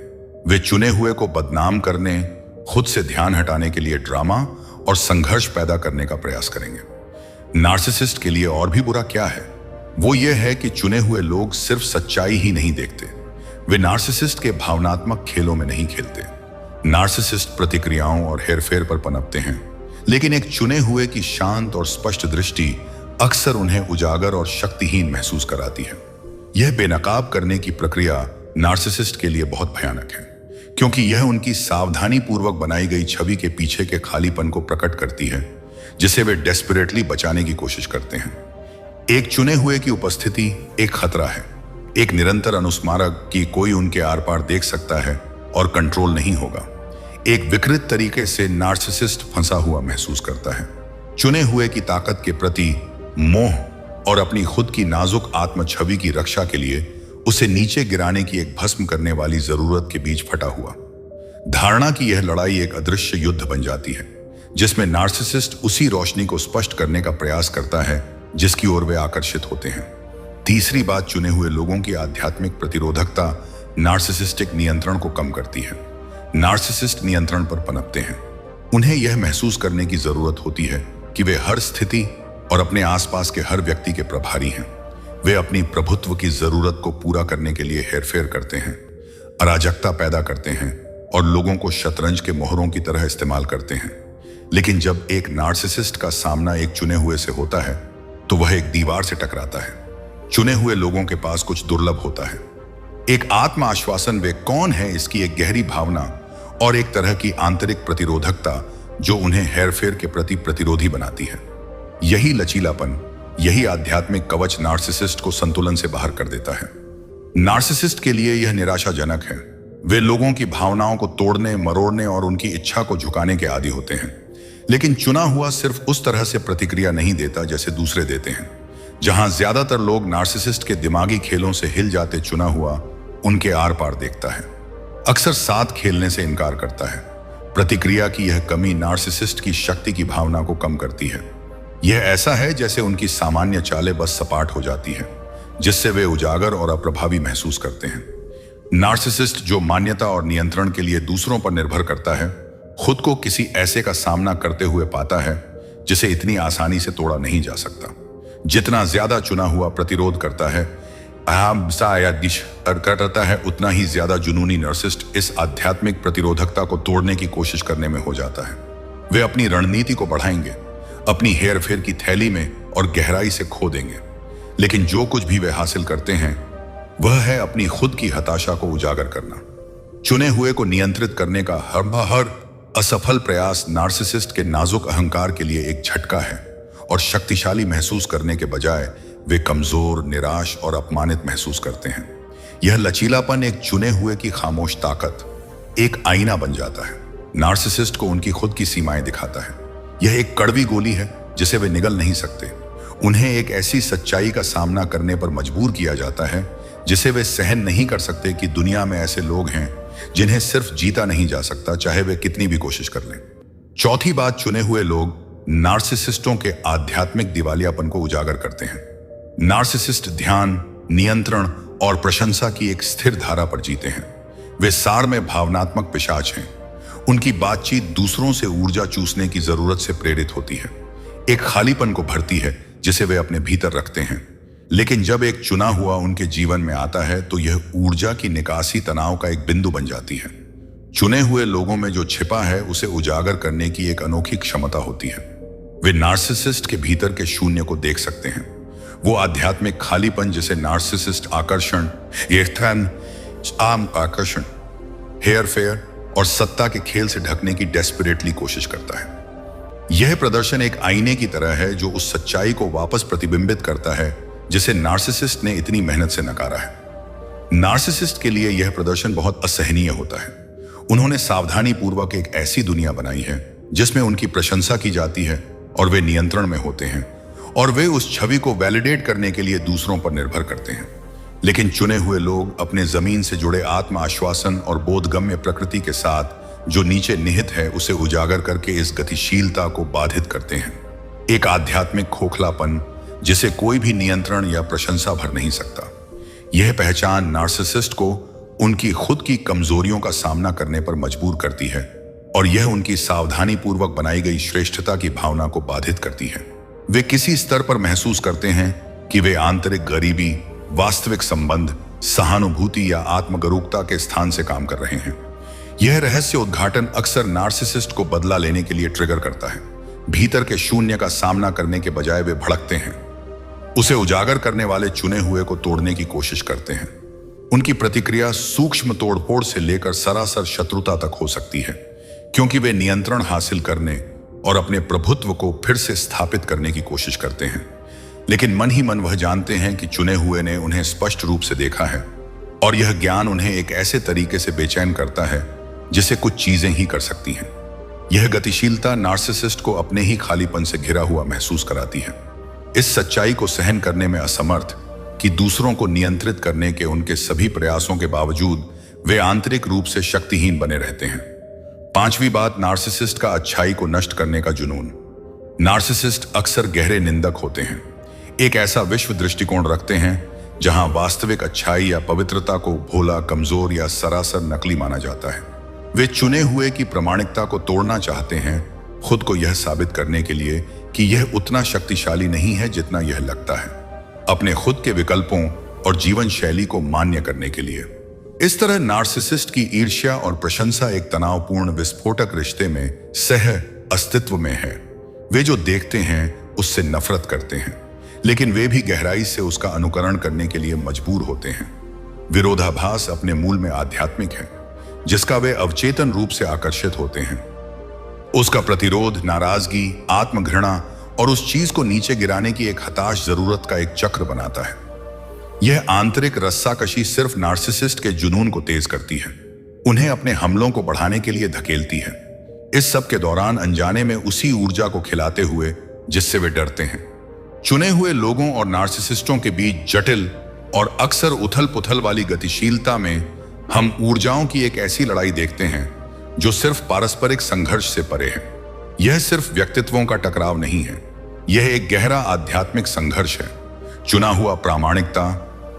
वे चुने हुए को बदनाम करने, खुद से ध्यान हटाने के लिए ड्रामा और संघर्ष पैदा करने का प्रयास करेंगे। नार्सिसिस्ट के लिए और भी बुरा क्या है, वो ये है कि चुने हुए लोग सिर्फ सच्चाई ही नहीं देखते, वे नार्सिसिस्ट के भावनात्मक खेलों में नहीं खेलते। नार्सिसिस्ट प्रतिक्रियाओं और हेरफेर पर पनपते हैं, लेकिन एक चुने हुए की शांत और स्पष्ट दृष्टि अक्सर उन्हें उजागर और शक्तिहीन महसूस कराती है। यह बेनकाब करने की प्रक्रिया नार्सिसिस्ट के लिए बहुत भयानक है, क्योंकि यह उनकी सावधानी पूर्वक बनाई गई छवि के पीछे के खालीपन को प्रकट करती है जिसे वे डेस्परेटली बचाने की कोशिश करते हैं। एक चुने हुए की उपस्थिति एक खतरा है, एक निरंतर अनुस्मारक कि कोई उनके आर पार देख सकता है और कंट्रोल नहीं होगा। एक विकृत तरीके से नार्सिसिस्ट फंसा हुआ महसूस करता है। चुने हुए की ताकत के प्रति मोह और अपनी खुद की नाजुक आत्म छवि की रक्षा के लिए उसे नीचे गिराने की एक भस्म करने वाली जरूरत के बीच फटा हुआ। धारणा की यह लड़ाई एक अदृश्य युद्ध बन जाती है जिसमें नार्सिसिस्ट उसी रोशनी को स्पष्ट करने का प्रयास करता है जिसकी ओर वे आकर्षित होते हैं। तीसरी बात, चुने हुए लोगों की आध्यात्मिक प्रतिरोधकता नार्सिसिस्टिक नियंत्रण को कम करती है। नार्सिसिस्ट नियंत्रण पर पनपते हैं। उन्हें यह महसूस करने की जरूरत होती है कि वे हर स्थिति, और अपने आसपास के हर व्यक्ति के प्रभारी हैं। वे अपनी प्रभुत्व की जरूरत को पूरा करने के लिए हेरफेर करते हैं, अराजकता पैदा करते हैं और लोगों को शतरंज के मोहरों की तरह इस्तेमाल करते हैं। लेकिन जब एक नार्सिसिस्ट का सामना एक चुने हुए से होता है तो वह एक दीवार से टकराता है। चुने हुए लोगों के पास कुछ दुर्लभ होता है, एक आत्म आश्वासन, वे कौन है इसकी एक गहरी भावना और एक तरह की आंतरिक प्रतिरोधकता जो उन्हें हेरफेर के प्रति प्रतिरोधी बनाती है। यही लचीलापन, यही आध्यात्मिक कवच नार्सिसिस्ट को संतुलन से बाहर कर देता है। नार्सिसिस्ट के लिए यह निराशाजनक है। वे लोगों की भावनाओं को तोड़ने, मरोड़ने और उनकी इच्छा को झुकाने के आदी होते हैं। लेकिन चुना हुआ सिर्फ उस तरह से प्रतिक्रिया नहीं देता जैसे दूसरे देते हैं। जहां ज्यादातर लोग नार्सिसिस्ट के दिमागी खेलों से हिल जाते, चुना हुआ उनके आर पार देखता है। अक्सर साथ खेलने से इनकार करता है। प्रतिक्रिया की यह कमी नार्सिसिस्ट की शक्ति की भावना को कम करती है। यह ऐसा है जैसे उनकी सामान्य चालें बस सपाट हो जाती है, जिससे वे उजागर और अप्रभावी महसूस करते हैं। नार्सिसिस्ट जो मान्यता और नियंत्रण के लिए दूसरों पर निर्भर करता है, खुद को किसी ऐसे का सामना करते हुए पाता है जिसे इतनी आसानी से तोड़ा नहीं जा सकता। जितना ज्यादा चुना हुआ प्रतिरोध करता है, करता है, उतना ही ज्यादा जुनूनी नार्सिसिस्ट इस आध्यात्मिक प्रतिरोधकता को तोड़ने की कोशिश करने में हो जाता है। वे अपनी रणनीति को बढ़ाएंगे, अपनी हेरफेर की थैली में और गहराई से खो देंगे। लेकिन जो कुछ भी वे हासिल करते हैं वह है अपनी खुद की हताशा को उजागर करना। चुने हुए को नियंत्रित करने का हर असफल प्रयास नार्सिसिस्ट के नाजुक अहंकार के लिए एक झटका है और शक्तिशाली महसूस करने के बजाय वे कमजोर, निराश और अपमानित महसूस करते हैं। यह लचीलापन एक चुने हुए की खामोश ताकत, एक आईना बन जाता है। नार्सिसिस्ट को उनकी खुद की सीमाएं दिखाता है। यह एक कड़वी गोली है जिसे वे निगल नहीं सकते। उन्हें एक ऐसी सच्चाई का सामना करने पर मजबूर किया जाता है जिसे वे सहन नहीं कर सकते कि दुनिया में ऐसे लोग हैं जिन्हें सिर्फ जीता नहीं जा सकता, चाहे वे कितनी भी कोशिश कर लें। चौथी बात, चुने हुए लोग नार्सिसिस्टों के आध्यात्मिक दिवालियापन को उजागर करते हैं। नार्सिसिस्ट ध्यान, नियंत्रण और प्रशंसा की एक स्थिर धारा पर जीते हैं। वे सार में भावनात्मक पिशाच हैं। उनकी बातचीत दूसरों से ऊर्जा चूसने की जरूरत से प्रेरित होती है, एक खालीपन को भरती है जिसे वे अपने भीतर रखते हैं। लेकिन जब एक चुना हुआ उनके जीवन में आता है तो यह ऊर्जा की निकासी तनाव का एक बिंदु बन जाती है। चुने हुए लोगों में जो छिपा है उसे उजागर करने की एक अनोखी क्षमता होती है। वे नार्सिसिस्ट के भीतर के शून्य को देख सकते हैं, वो आध्यात्मिक खालीपन जिसे नार्सिसिस्ट आकर्षण, आकर्षण, हेयरफेयर और सत्ता के खेल से ढकने की डेस्परेटली कोशिश करता है। यह प्रदर्शन एक आईने की तरह है जो उस सच्चाई को वापस प्रतिबिंबित करता है जिसे नार्सिसिस्ट ने इतनी मेहनत से नकारा है। नार्सिसिस्ट के लिए यह प्रदर्शन बहुत असहनीय होता है। उन्होंने सावधानी पूर्वक एक ऐसी दुनिया बनाई है जिसमें उनकी प्रशंसा की जाती है और वे नियंत्रण में होते हैं और वे उस छवि को वैलिडेट करने के लिए दूसरों पर निर्भर करते हैं। लेकिन चुने हुए लोग अपने जमीन से जुड़े आत्म आश्वासन और बोधगम्य प्रकृति के साथ जो नीचे निहित है उसे उजागर करके इस गतिशीलता को बाधित करते हैं। एक आध्यात्मिक खोखलापन जिसे कोई भी नियंत्रण या प्रशंसा भर नहीं सकता। यह पहचान नार्सिसिस्ट को उनकी खुद की कमजोरियों का सामना करने पर मजबूर करती है और यह उनकी सावधानी पूर्वक बनाई गई श्रेष्ठता की भावना को बाधित करती है। वे किसी स्तर पर महसूस करते हैं कि वे आंतरिक गरीबी, वास्तविक संबंध, सहानुभूति या आत्मगरुकता के स्थान से काम कर रहे हैं। यह रहस्य उद्घाटन अक्सर नार्सिसिस्ट को बदला लेने के लिए ट्रिगर करता है। भीतर के शून्य का सामना करने के बजाय वे भड़कते हैं, उसे उजागर करने वाले चुने हुए को तोड़ने की कोशिश करते हैं। उनकी प्रतिक्रिया सूक्ष्म तोड़फोड़ से लेकर सरासर शत्रुता तक हो सकती है, क्योंकि वे नियंत्रण हासिल करने और अपने प्रभुत्व को फिर से स्थापित करने की कोशिश करते हैं। लेकिन मन ही मन वह जानते हैं कि चुने हुए ने उन्हें स्पष्ट रूप से देखा है और यह ज्ञान उन्हें एक ऐसे तरीके से बेचैन करता है जिसे कुछ चीजें ही कर सकती हैं। यह गतिशीलता नार्सिसिस्ट को अपने ही खालीपन से घिरा हुआ महसूस कराती है। इस सच्चाई को सहन करने में असमर्थ कि दूसरों को नियंत्रित करने के उनके सभी प्रयासों के बावजूद वे आंतरिक रूप से शक्तिहीन बने रहते हैं। पांचवी बात, नार्सिसिस्ट का अच्छाई को नष्ट करने का जुनून। नार्सिसिस्ट अक्सर गहरे निंदक होते हैं, एक ऐसा विश्व दृष्टिकोण रखते हैं जहां वास्तविक अच्छाई या पवित्रता को भोला, कमजोर या सरासर नकली माना जाता है। वे चुने हुए की प्रामाणिकता को तोड़ना चाहते हैं, खुद को यह साबित करने के लिए कि यह उतना शक्तिशाली नहीं है जितना यह लगता है, अपने खुद के विकल्पों और जीवन शैली को मान्य करने के लिए। इस तरह नार्सिसिस्ट की ईर्ष्या और प्रशंसा एक तनावपूर्ण विस्फोटक रिश्ते में सह अस्तित्व में है। वे जो देखते हैं उससे नफरत करते हैं, लेकिन वे भी गहराई से उसका अनुकरण करने के लिए मजबूर होते हैं। विरोधाभास अपने मूल में आध्यात्मिक है, जिसका वे अवचेतन रूप से आकर्षित होते हैं। उसका प्रतिरोध, नाराजगी, आत्मघृणा और उस चीज को नीचे गिराने की एक हताश जरूरत का एक चक्र बनाता है। यह आंतरिक रस्साकशी सिर्फ नार्सिसिस्ट के जुनून को तेज करती है, उन्हें अपने हमलों को बढ़ाने के लिए धकेलती है। इस सब के दौरान अनजाने में उसी ऊर्जा को खिलाते हुए जिससे वे डरते हैं। चुने हुए लोगों और नार्सिसिस्टों के बीच जटिल और अक्सर उथल पुथल वाली गतिशीलता में हम ऊर्जाओं की एक ऐसी लड़ाई देखते हैं जो सिर्फ पारस्परिक संघर्ष से परे है। यह सिर्फ व्यक्तित्वों का टकराव नहीं है, यह एक गहरा आध्यात्मिक संघर्ष है। चुना हुआ प्रामाणिकता,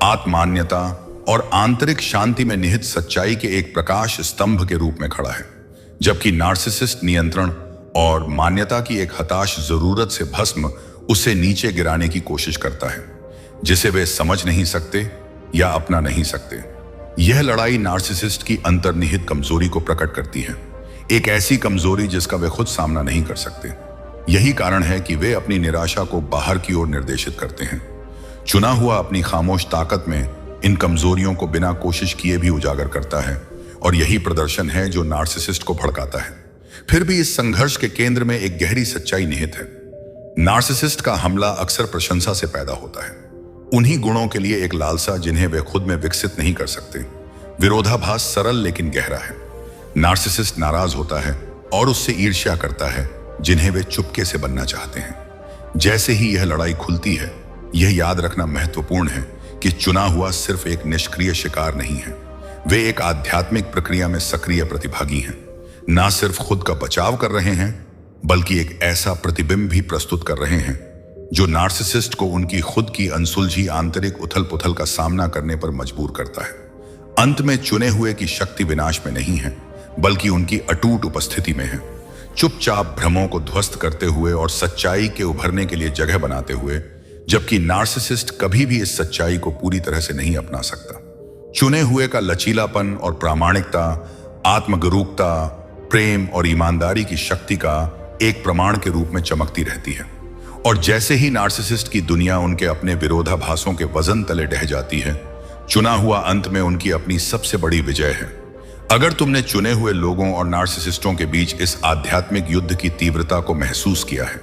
आत्मान्यता और आंतरिक शांति में निहित सच्चाई के एक प्रकाश स्तंभ के रूप में खड़ा है, जबकि नार्सिसिस्ट नियंत्रण और मान्यता की एक हताश जरूरत से भस्म उसे नीचे गिराने की कोशिश करता है, जिसे वे समझ नहीं सकते या अपना नहीं सकते। यह लड़ाई नार्सिसिस्ट की अंतर्निहित कमजोरी को प्रकट करती है, एक ऐसी कमजोरी जिसका वे खुद सामना नहीं कर सकते। यही कारण है कि वे अपनी निराशा को बाहर की ओर निर्देशित करते हैं। चुना हुआ अपनी खामोश ताकत में इन कमजोरियों को बिना कोशिश किए भी उजागर करता है, और यही प्रदर्शन है जो नार्सिसिस्ट को भड़काता है। फिर भी इस संघर्ष के केंद्र में एक गहरी सच्चाई निहित है। नार्सिसिस्ट का हमला अक्सर प्रशंसा से पैदा होता है, उन्हीं गुणों के लिए एक लालसा जिन्हें वे खुद में विकसित नहीं कर सकते। विरोधाभास सरल लेकिन गहरा है। नार्सिसिस्ट नाराज होता है और उससे ईर्ष्या करता है जिन्हें वे चुपके से बनना चाहते हैं। जैसे ही यह लड़ाई खुलती है, यह याद रखना महत्वपूर्ण है कि चुना हुआ सिर्फ एक निष्क्रिय शिकार नहीं है, वे एक आध्यात्मिक प्रक्रिया में सक्रिय प्रतिभागी हैं। ना सिर्फ खुद का बचाव कर रहे हैं, बल्कि एक ऐसा प्रतिबिंब भी प्रस्तुत कर रहे हैं जो नार्सिसिस्ट को उनकी खुद की अनसुलझी आंतरिक उथल पुथल का सामना करने पर मजबूर करता है। अंत में चुने हुए की शक्ति विनाश में नहीं है, बल्कि उनकी अटूट उपस्थिति में है, चुपचाप भ्रमों को ध्वस्त करते हुए और सच्चाई के उभरने के लिए जगह बनाते हुए, जबकि नार्सिसिस्ट कभी भी इस सच्चाई को पूरी तरह से नहीं अपना सकता। चुने हुए का लचीलापन और प्रामाणिकता, आत्मगरूकता, प्रेम और ईमानदारी की शक्ति का एक प्रमाण के रूप में चमकती रहती है। और जैसे ही नार्सिसिस्ट की दुनिया उनके अपने विरोधाभासों के वजन तले ढह जाती है, चुना हुआ अंत में उनकी अपनी सबसे बड़ी विजय है। अगर तुमने चुने हुए लोगों और नार्सिसिस्टों के बीच इस आध्यात्मिक युद्ध की तीव्रता को महसूस किया है,